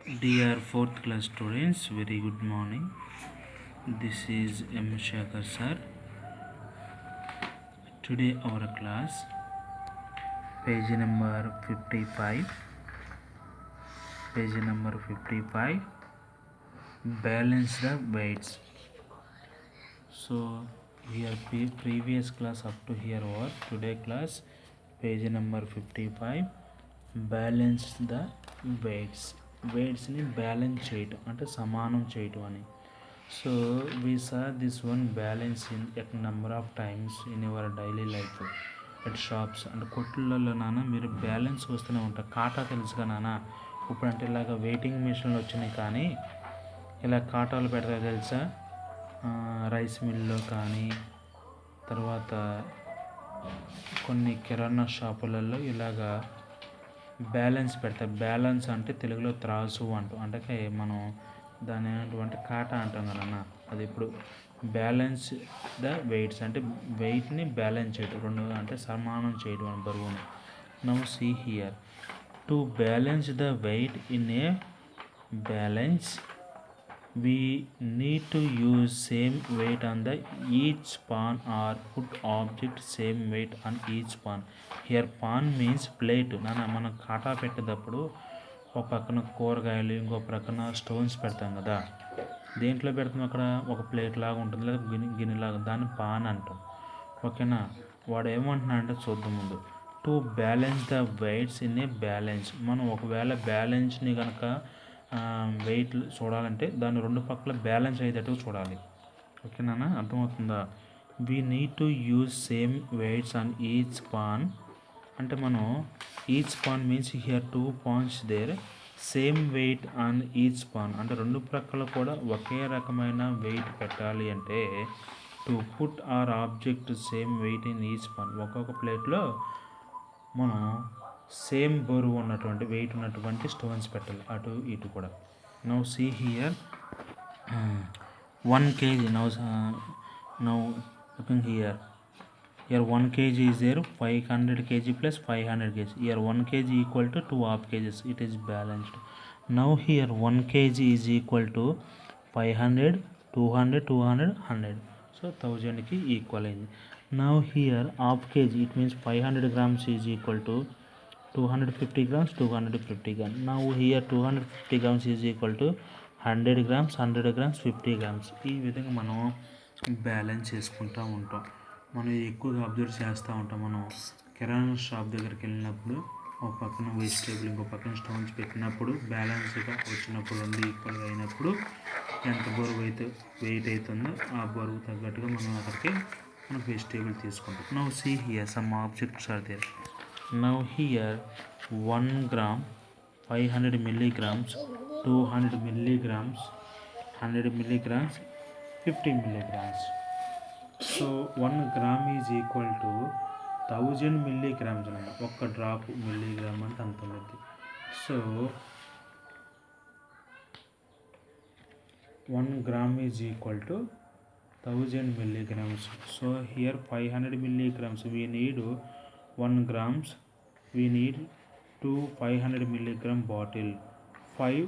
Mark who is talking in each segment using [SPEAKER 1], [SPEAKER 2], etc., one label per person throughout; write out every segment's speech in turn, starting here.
[SPEAKER 1] Dear 4th class students, very good morning. This is M. Shankar sir. Today our class, page number 55. Page number 55. Balance the weights. So here previous class up to here was today class, page number 55. Balance the weights. వెయిట్స్ని balance చేయటం అంటే సమానం చేయటం అని. So we saw this one balance in at number of times in your daily life at shops అంటే కొట్లలో నాన్న మీరు balance వస్తూనే ఉంటారు. కాటా తెలుసుగా నాన్న, ఇప్పుడు అంటే ఇలాగ వెయిటింగ్ మిషన్లు వచ్చినాయి కానీ ఇలా కాటాలు పెడతారు తెలుసా, రైస్ మిల్లో కానీ తర్వాత కొన్ని కిరాణా షాపులలో ఇలాగా బ్యాలెన్స్ పెడతారు. బ్యాలెన్స్ అంటే తెలుగులో త్రాసు అంటాం, అంటే మనం దాని అంటే కాటా అంటాం కదన్నా, అది ఇప్పుడు బ్యాలెన్స్ ద వెయిట్స్ అంటే వెయిట్ని బ్యాలెన్స్ చేయడం, రెండు అంటే సమానం చేయడం అని బరువుని. Now see here, to balance the weight in a balance we need to use same weight on the each pan or put object same weight on each pan. Here pan means plate. మనం కాటా పెట్టేటప్పుడు ఒక పక్కన కూరగాయలు ఇంకో పక్కన stones పెడతాం కదా, దేంట్లో పెడతాం అక్కడ ఒక ప్లేట్ లాగా ఉంటుంది లేదా గిన్నెలాగా, దాన్ని పాన్ అంటాం. ఓకేనా, వాడు ఏమంటున్నా అంటే చూద్దాం ముందు. To balance the weights in a balance, మనం ఒకవేళ బ్యాలెన్స్ని కనుక వెయిట్ చూడాలంటే దాన్ని రెండు పక్కల బ్యాలెన్స్ అయ్యేటట్టు చూడాలి. ఓకేనా, అర్థమవుతుందా? We need to use same weights on each pan అంటే మనం each pan means here 2 pans there, same weight on each pan అంటే రెండు ప్రక్కల కూడా ఒకే రకమైన వెయిట్ పెట్టాలి. అంటే to put our object same weight in each pan, ఒక్కొక్క ప్లేట్లో మనం సేమ్ బరువు ఉన్నటువంటి వెయిట్ ఉన్నటువంటి స్టోన్స్ పెట్టాలి, అటు ఇటు కూడా. Now see here 1 kg. Now looking here 1 kg is there, 500 kg plus 500 kg. Here 1 kg equal to 2 half kgs. It is balanced. Now here 1 kg is equal to 500, 200, 200, 100. So 1000 ki equal అయింది. Now here half kg, it means 500 grams is equal to 250 grams, 250 grams. Now here 250 grams is equal to 100 grams, 100 grams, 50 grams. ఈ విధంగా మనం balance చేసుకుంటూ ఉంటాం. మనం ఎక్కువగా observe చేస్తూ ఉంటాం. మనం కిరాణా షాప్ దగ్గరికి వెళ్ళినప్పుడు ఒక పక్కన వెజిటేబుల్ ఇంకో పక్కన స్టోన్స్ పెట్టినప్పుడు బ్యాలెన్స్గా వచ్చినప్పుడు రెండు ఈక్వల్గా అయినప్పుడు ఎంత బరువు అయితే వెయిట్ అవుతుందో ఆ బరువు తగ్గట్టుగా మనం అక్కడికి మనకు వెజిటేబుల్ తీసుకుంటాం. Now see here some objects are there. Now here 1 gram, 500 milligrams, 200 milligrams, 100 milligrams, 50 milligrams. So 1 gram is equal to 1000 milligrams. ఒక్క డ్రాప్ మిల్లీగ్రామ్ అంటే అంత ఉంది. So 1 gram is equal to 1000 milligrams. So here 500 milligrams, we need 1 grams, we need 2 500 milligram bottle. 5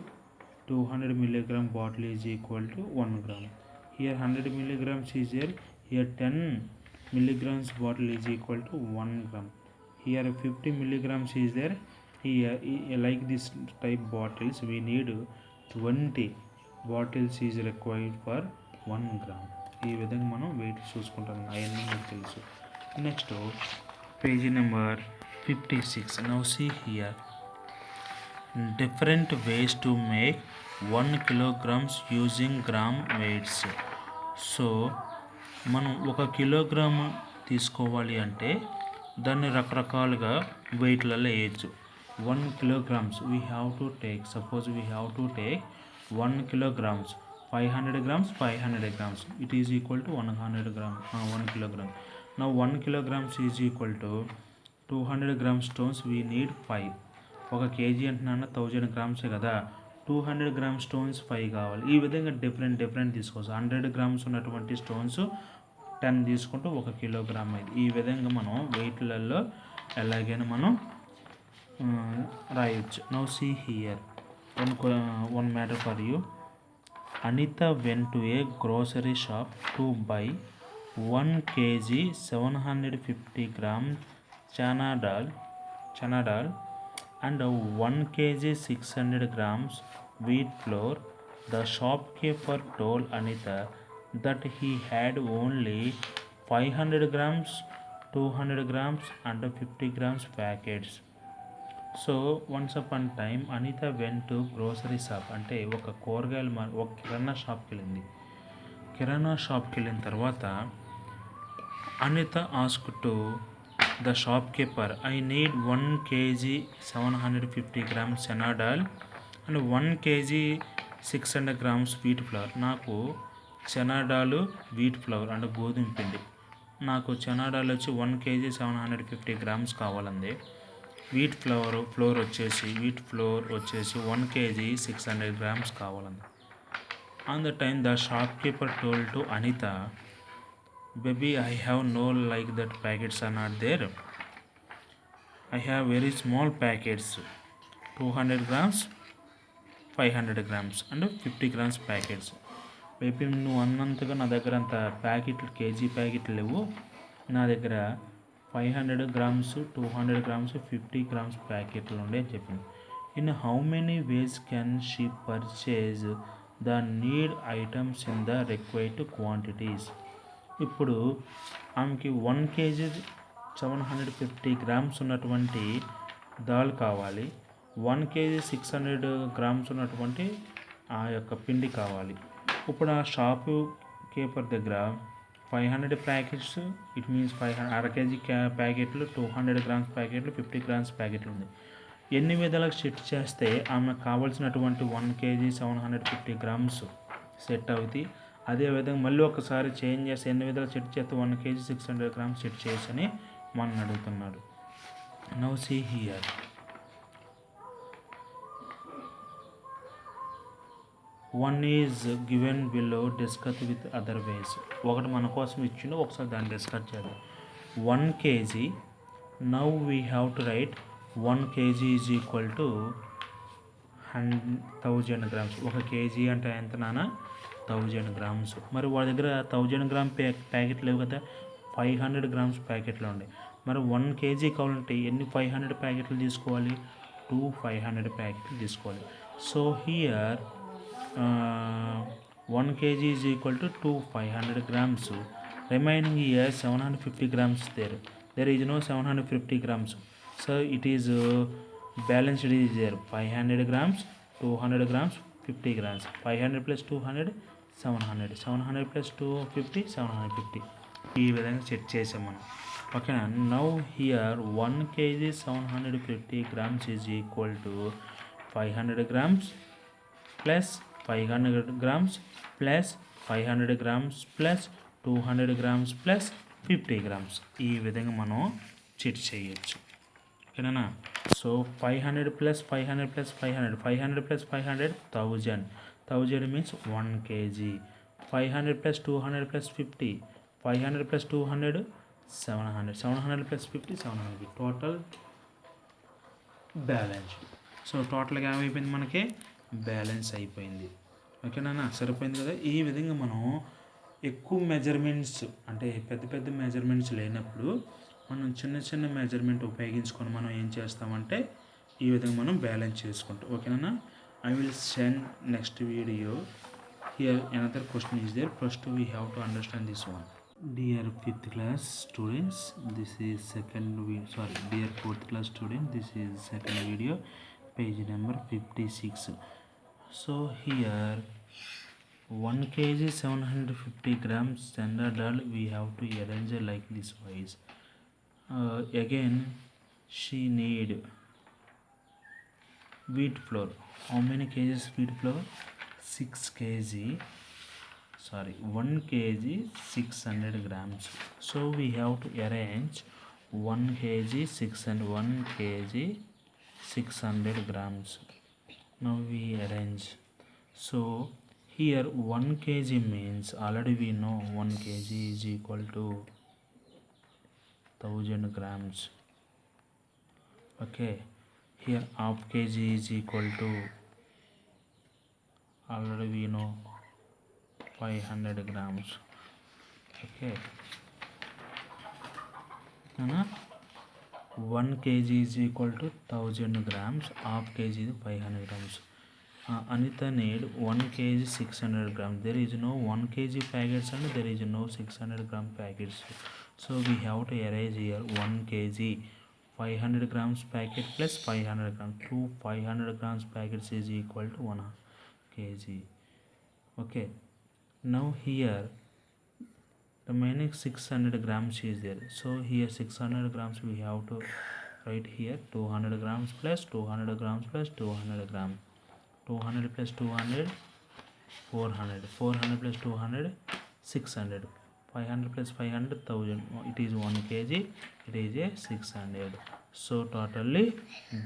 [SPEAKER 1] 200 milligram bottle is equal to 1 gram. Here 100 milligrams is there, here 10 milligrams bottle is equal to 1 gram. Here 50 milligrams is there, here like this type bottles we need 20 bottles is required for 1 gram. ఈ విధంగా మనం wait చూసుకుంటాం, అవన్నీ మీకు తెలుసు. Next page number 56. Now see here, different ways to make 1 kilograms using gram weights. So మనం 1 kilogram తీసుకోవాలి అంటే దాన్ని రకరకాలుగా వెయిట్లలో వేయచ్చు. 1 kilograms we have to take, suppose we have to take 1 kilograms, 500 grams, 500 grams, it is equal to 100 grams, 1 kilogram. Now 1 kilograms is equal to 200 grams stones, we need 5. 1 kg అంటున్నా 1000 grams కదా, 200 grams stones 5 కావాలి. ఈ విధంగా different తీసుకోవచ్చు. 100 grams ఉన్నటువంటి stones 10 తీసుకుంటూ 1 kilogram అయింది. ఈ విధంగా మనం వెయిట్లలో ఎలాగైనా మనం రాయొచ్చు. Now see here one matter for you. Anita went to a grocery shop to buy 1 kg 750 gram chana dal and 1 kg 600 grams wheat flour. The shopkeeper told Anita that he had only 500 grams, 200 grams and 50 grams packets. So once upon time Anitha went to grocery shop, అంటే ఒక ఒక కిరాణా షాప్కి వెళ్ళింది. కిరాణా షాప్కి వెళ్ళిన తర్వాత Anitha ask to the shopkeeper, I need 1 kg 750 grams chana dal and 1 kg 600 grams wheat flour. నాకు చనా దాల్, వీట్ ఫ్లవర్ అంటే గోధుమ పిండి, నాకు చనా దాల్ వచ్చి 1 kg 750 grams కావాలండి. వీట్ ఫ్లోర్ వచ్చేసి 1 kg 600 grams కావాలండి. On the time the shopkeeper told to Anitha, baby I have no like that packets are not there. I have very small packets, 200 grams, 500 grams and 50 grams packets. Baby నువ్వు అన్నంతగా నా దగ్గర అంత ప్యాకెట్లు, KG ప్యాకెట్లు లేవు. నా దగ్గర 500 grams, 200 grams, 50 grams ప్యాకెట్లు ఉండే అని చెప్పింది. In how many ways can she purchase the need items in the required quantities. ఇప్పుడు ఆమెకి 1 kg 750 grams ఉన్నటువంటి దాల్ కావాలి, 1 kg 600 grams ఉన్నటువంటి ఆ యొక్క పిండి కావాలి. ఇప్పుడు ఆ షాపు కీపర్ దగ్గర 500 ప్యాకెట్స్, ఇట్ మీన్స్ 500 అర కేజీ ప్యాకెట్లు, 200 grams ప్యాకెట్లు, 50 grams ప్యాకెట్లు ఉంది. ఎన్ని విధాలకు సెట్ చేస్తే ఆమెకు కావాల్సినటువంటి 1 kg 750 grams సెట్ అవుతుంది. అదేవిధంగా మళ్ళీ ఒకసారి చేంజ్ చేస్తే ఎన్ని విధాలు సెట్ చేస్తే 1 kg 600 grams సెట్ చేయొచ్చని మనం అడుగుతున్నాడు. Now see here, one is given below, discuss with other ways. ఒకటి మన కోసం ఇచ్చిండు, ఒకసారి దాన్ని డిస్కస్ చేద్దాం. 1 kg, now we have to right 1 kg is equal to 1000 grams. 1 kg అంటే ఎంత నాన్న? 1000 grams. మరి వాళ్ళ దగ్గర 1000 grams ప్యాకెట్లు లేవు కదా, 500 grams ప్యాకెట్లు ఉన్నాయి. మరి 1 kg కావాలంటే ఎన్ని 500 ప్యాకెట్లు తీసుకోవాలి? 2 500 ప్యాకెట్లు తీసుకోవాలి. So here 1 kg is equal to 2 500 grams. Remaining here 750 grams there is no 750 grams, so it is balanced is there. 500 grams, 200 grams, 50 grams. 500 plus 200 700, 700 plus 250 750. ఈ విధంగా సెట్ చేసాం మనం. ఓకేనా? Now here 1 kg 750 grams is equal to 500 grams plus 500 grams plus 500 grams plus 200 grams plus 50 grams. ఈ విధంగా మనం set చేయొచ్చు. ఓకేనా? So 500 plus 500 plus 500, 500 plus 500 1000, 1000 means 1 kg. 500 plus 200 plus 50, 500 plus 200 700, 700 plus 50 700, total balance. So టోటల్గా ఏమైపోయింది? మనకి బ్యాలెన్స్ అయిపోయింది. ఓకేనా? సరిపోయింది కదా. ఈ విధంగా మనం ఎక్కువ మెజర్మెంట్స్, అంటే పెద్ద పెద్ద మెజర్మెంట్స్ లేనప్పుడు మనం చిన్న చిన్న మెజర్మెంట్ ఉపయోగించుకొని మనం ఏం చేస్తామంటే ఈ విధంగా మనం బ్యాలెన్స్ చేసుకుంటాం. ఓకేనా? I will send next video. Here another question is there. First we have to understand this one. Dear 5th class students, this is dear 4th class student, this is second video, page number 56. So here 1 kg 750 grams standard dal we have to arrange like this wise. Again she need wheat flour. How many kgs wheat flour? 1 kg 600 grams. So we have to arrange 1 kg 600 grams. Now we arrange. So here 1 kg means already we know 1 kg is equal to 1000 grams. Okay, here half kg is equal to already we know 500 grams. Okay, 1 kg is equal to 1000 grams, half kg is 500 grams. Anita need 1 kg 600 grams. There is no 1 kg packets and there is no 600 gram packets. So we have to erase here 1 kg 500 grams packet plus 500 grams. 2 500 grams packets is equal to 1 kg. Okay, now here remaining 600 grams is there. So here 600 grams we have to write here 200 grams plus 200 grams plus 200 grams. 200 plus 200 400, 400 plus 200 600, 500 plus 500 1000. It is 1 kg, it is a 600. So totally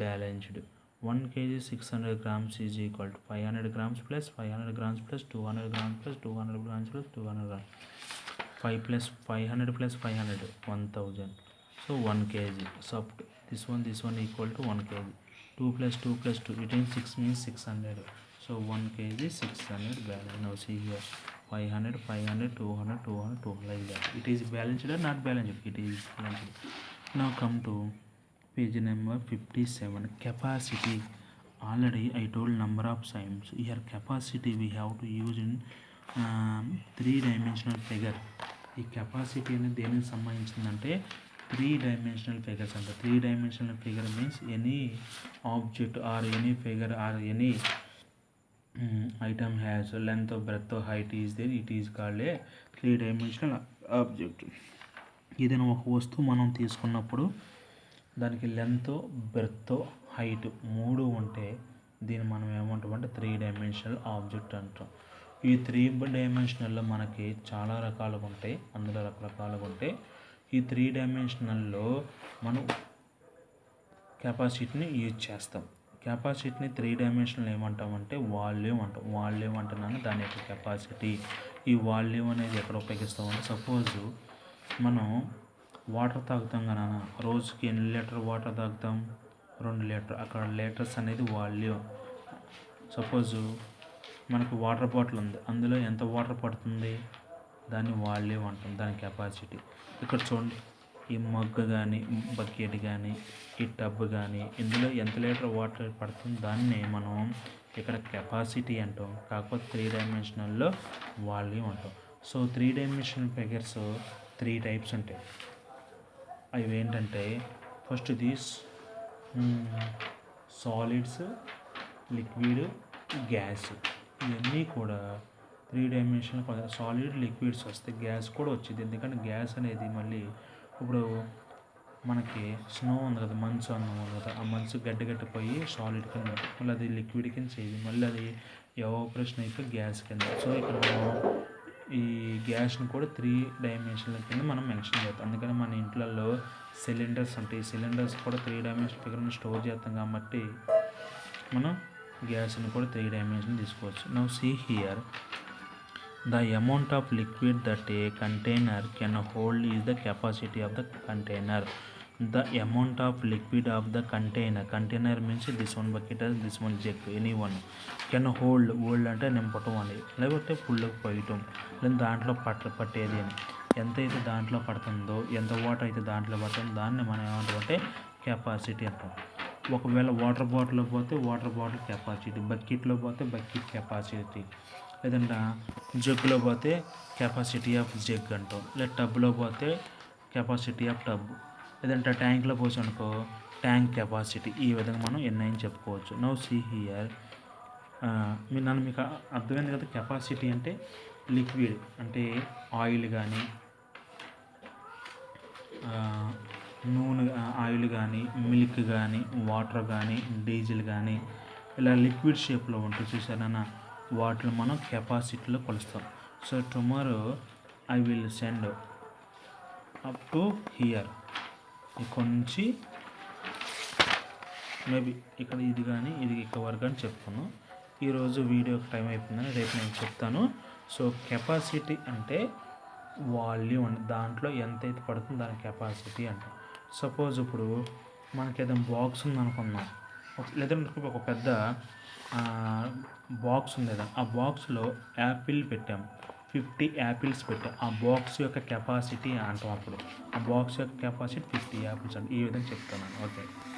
[SPEAKER 1] balanced. 1 kg 600 grams is equal to 500 grams plus 500 grams plus 200 grams plus 200 grams plus 200 grams. 5 plus 500 plus 500 1000. So 1 kg. So this one equal to 1 kg. 2 plus 2 plus 2, it is 6 means 600. So 1 kg 600 balance. Now see here 500 500 200 200 200 like that. It is balanced or not balanced? It is balanced. Now come to page number 57. Capacity. Already I told number of times. Here capacity we have to use in 3-dimensional figure. ఈ capacity అనేది దేనికి సంబంధించిందంటే 3-dimensional figures అంట. 3-dimensional figure means any object or any figure or any item has length breadth height is there, it is called a 3-dimensional object. ఏదైనా ఒక వస్తువు మనం తీసుకున్నప్పుడు దానికి లెంత్ బ్రెత్ హైట్ 3 ఉంటే దీన్ని మనం ఏమంటామంటే 3-dimensional ఆబ్జెక్ట్ అంటాం. ఈ 3-dimensionalలో మనకి చాలా రకాలుగా ఉంటాయి. అందులో రకరకాలుగా ఉంటాయి. ఈ 3-dimensionalలో మనం కెపాసిటీని యూజ్ చేస్తాం. కెపాసిటీని 3-dimensional ఏమంటామంటే వాల్యూమ్ అంటాం. వాల్యూమ్ అంటున్నాను దాని యొక్క కెపాసిటీ. ఈ వాల్యూమ్ అనేది ఎక్కడ ఉపయోగిస్తామంటే సపోజ్ మనం వాటర్ తాగుతాం కదా, రోజుకి ఎన్ని లీటర్ వాటర్ తాగుతాం? 2 లీటర్. అక్కడ లీటర్స్ అనేది వాల్యూమ్. సపోజు మనకు వాటర్ బాటిల్ ఉంది, అందులో ఎంత వాటర్ పడుతుంది దాన్ని వాల్యూమ్ అంటాం, దాని కెపాసిటీ. ఇక్కడ చూడండి ఈ మగ్గు కానీ బకెట్ కానీ ఈ టబ్ కానీ ఇందులో ఎంత లీటర్ వాటర్ పడుతుంది దాన్ని మనం ఇక్కడ కెపాసిటీ అంటాం. కాకపోతే 3-dimensionalలో వాల్యూమ్ అంటాం. సో 3-dimensional ఫిగర్స్ 3 టైప్స్ ఉంటాయి. అవి ఏంటంటే first this solids, liquid, gas. ఇవన్నీ కూడా 3-dimensional. సాలిడ్ లిక్విడ్స్ వస్తాయి, గ్యాస్ కూడా వచ్చింది. ఎందుకంటే గ్యాస్ అనేది మళ్ళీ ఇప్పుడు మనకి స్నో ఉంది కదా, మంచు అన్నం ఉంది కదా, ఆ మంచు గడ్డగట్టిపోయి సాలిడ్ కింద మళ్ళీ అది లిక్విడ్ కింద చేయాలి, మళ్ళీ అది ఎవాపరేషన్ అయిపోయి గ్యాస్ కింద. సో ఇక్కడ మనం ఈ గ్యాస్ని కూడా 3-dimensional కింద మనం మెన్షన్ చేస్తాం. అందుకని మన ఇంట్లలో సిలిండర్స్ ఉంటాయి. ఈ సిలిండర్స్ కూడా 3-dimensional ఫిగర్ని స్టోర్ చేస్తాం కాబట్టి మనం గ్యాస్ని కూడా 3-dimensional తీసుకోవచ్చు. Now see here the amount of liquid that a container can hold is the capacity of the container. The amount of liquid of the container means this one bucket or this one jug, anyone can hold అంటే నింపటం అని, లేకపోతే ఫుల్కి పోయటం, లేదా దాంట్లో పట్టేది అని. ఎంతైతే దాంట్లో పడుతుందో, ఎంత వాటర్ అయితే దాంట్లో పడుతుందో దాన్ని మనం ఏమంటామంటే కెపాసిటీ అంటాం. ఒకవేళ వాటర్ బాటిల్లో పోతే వాటర్ బాటిల్ కెపాసిటీ, బకెట్లో పోతే బకెట్ కెపాసిటీ, లేదంటే జగ్గులో పోతే కెపాసిటీ ఆఫ్ జగ్ అంటాం, లేదా టబ్లో పోతే కెపాసిటీ ఆఫ్ టబ్, లేదంటే ట్యాంక్లో పోసి అనుకో ట్యాంక్ కెపాసిటీ. ఈ విధంగా మనం ఎన్నైనా చెప్పుకోవచ్చు. నౌ సీ హియర్ మీకు అర్థమైంది కదా. కెపాసిటీ అంటే లిక్విడ్ అంటే ఆయిల్ కానీ ఆయిల్ కానీ మిల్క్ కానీ వాటర్ కానీ డీజిల్ కానీ ఇలా లిక్విడ్ షేప్లో ఉంటుంది చూసారన్నా, వాటిని మనం కెపాసిటీలో కొలుస్తాం. So tomorrow I will send up to here, ఇక్కడ నుంచి మేబీ ఇక్కడ ఇది కానీ ఇది ఇక్కడ వరకు అని చెప్తాను. ఈరోజు వీడియోకి టైం అయిపోయిందని రేపు నేను చెప్తాను. సో కెపాసిటీ అంటే వాల్యూమ్, దాంట్లో ఎంతైతే పడుతుందో దాని కెపాసిటీ అంటే. సపోజ్ ఇప్పుడు మనకి ఏదైనా బాక్స్ ఉందనుకుందాం, లేదంటే ఒక పెద్ద బాక్స్ ఉంది కదా, ఆ బాక్స్లో యాపిల్ పెట్టాం, 50 యాపిల్స్ పెట్టాం. ఆ బాక్స్ యొక్క కెపాసిటీ అంటాం. అప్పుడు ఆ బాక్స్ యొక్క కెపాసిటీ 50 యాపిల్స్ అంటే ఈ విధంగా చెప్తున్నాను. ఓకే.